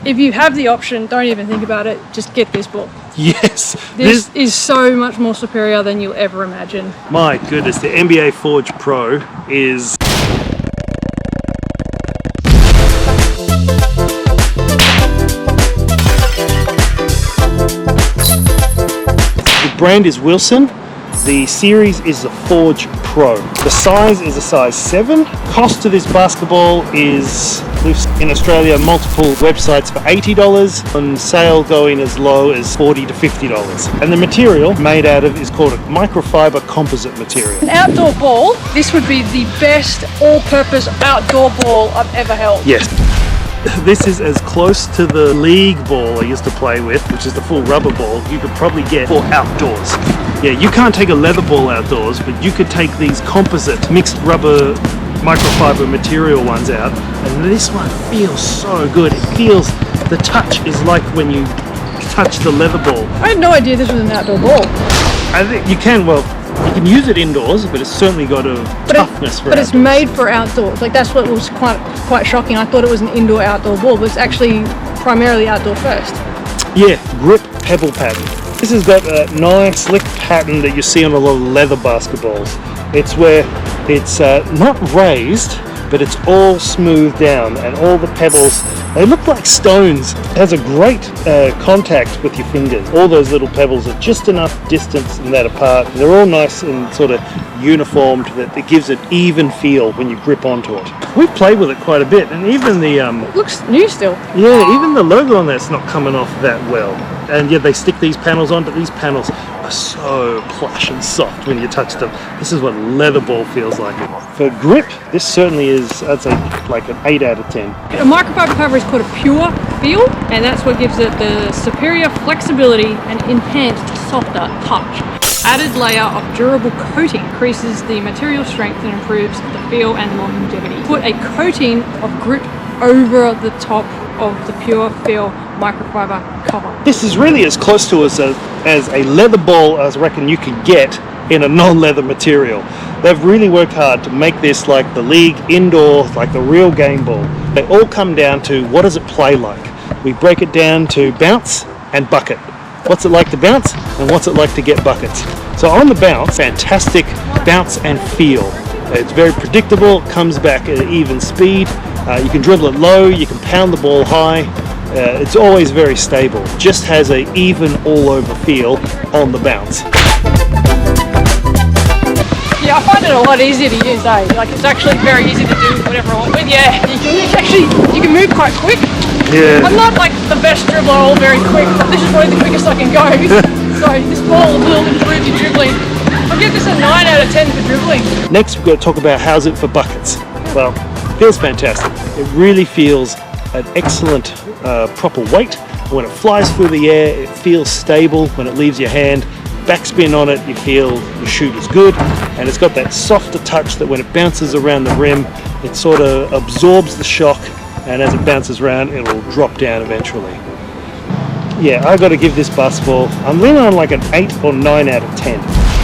if you have the option, don't even think about it, just get this ball. Yes. This is so much more superior than you'll ever imagine. My goodness, the NBA Forge Pro is... The brand is Wilson. The series is the Forge Pro. The size is a size 7. Cost to this basketball is, in Australia, multiple websites for $80. On sale going as low as $40 to $50. And the material made out of is called a microfiber composite material. An outdoor ball, this would be the best all-purpose outdoor ball I've ever held. Yes. This is as close to the league ball I used to play with, which is the full rubber ball, you could probably get for outdoors. Yeah, you can't take a leather ball outdoors, but you could take these composite mixed rubber microfiber material ones out, and this one feels so good. It feels, the touch is like when you touch the leather ball. I had no idea this was an outdoor ball. I think you can, well, you can use it indoors, but it's certainly got a toughness for outdoors. But it's made for outdoors. Like, that's what was quite shocking. I thought it was an indoor-outdoor ball, but it's actually primarily outdoor first. Yeah, grip pebble pattern. This has got a nice slick pattern that you see on a lot of leather basketballs. It's where it's not raised, but it's all smoothed down, and all the pebbles, they look like stones. It has a great contact with your fingers. All those little pebbles are just enough distance in that apart. They're all nice and sort of uniformed, that it gives an even feel when you grip onto it. We've played with it quite a bit, and even the... It looks new still. Yeah, even the logo on that's not coming off that well. And yet they stick these panels on, but these panels are so plush and soft when you touch them. This is what leather ball feels like. For grip, this certainly is, I'd say, like an 8 out of 10. A microfiber cover is called a pure feel, and that's what gives it the superior flexibility and enhanced softer touch. Added layer of durable coating increases the material strength and improves the feel and longevity. Put a coating of grip over the top of the pure feel microfiber cover. This is really as close to as a leather ball as I reckon you can get in a non-leather material. They've really worked hard to make this like the league indoor, like the real game ball. They all come down to, what does it play like? We break it down to bounce and bucket. What's it like to bounce, and what's it like to get buckets? So on the bounce, fantastic bounce and feel. It's very predictable, comes back at an even speed. You can dribble it low, you can pound the ball high. It's always very stable. Just has an even all-over feel on the bounce. Yeah, I find it a lot easier to use, eh? Like, it's actually very easy to do whatever I want with. Yeah, you can move quite quick. Yeah. I'm not like the best dribbler or very quick, but this is probably the quickest I can go. So this ball will improve your dribbling. I'll give this a 9 out of 10 for dribbling. Next, we've got to talk about how's it for buckets. Well, it feels fantastic. It really feels an excellent proper weight. When it flies through the air, it feels stable. When it leaves your hand, backspin on it, you feel the shoot is good. And it's got that softer touch that when it bounces around the rim, it sort of absorbs the shock, and as it bounces around, it'll drop down eventually. Yeah, I got to give this basketball, I'm leaning on like an 8 or 9 out of 10.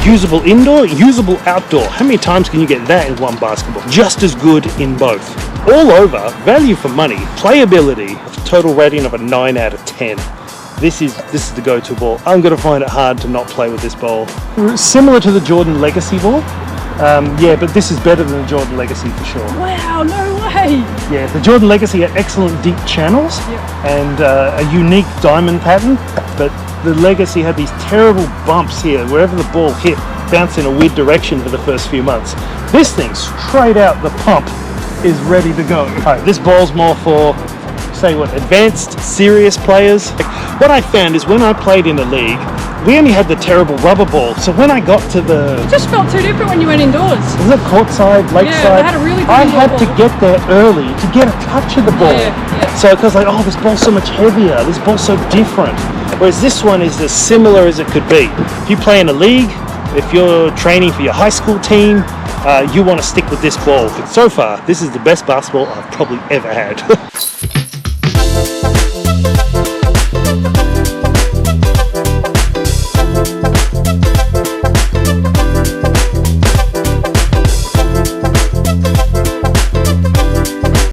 Usable indoor, usable outdoor. How many times can you get that in one basketball? Just as good in both. All over, value for money, playability, total rating of a 9 out of 10. This is the go-to ball. I'm going to find it hard to not play with this ball. Similar to the Jordan Legacy ball. Yeah, but this is better than the Jordan Legacy for sure. Wow, no way! Yeah, the Jordan Legacy had excellent deep channels and a unique diamond pattern, but the Legacy had these terrible bumps here wherever the ball hit, bounced in a weird direction for the first few months. This thing, straight out the pump, is ready to go. Alright, this ball's more for, say what, advanced, serious players. What I found is when I played in the league, we only had the terrible rubber ball, so when I got to the... It just felt too different when you went indoors. Was it courtside, lakeside? Yeah, they had a really good I had ball. to get there early to get a touch of the ball. Yeah. So because like, oh, this ball's so much heavier, this ball's so different. Whereas this one is as similar as it could be. If you play in a league, if you're training for your high school team, you want to stick with this ball. But so far, this is the best basketball I've probably ever had.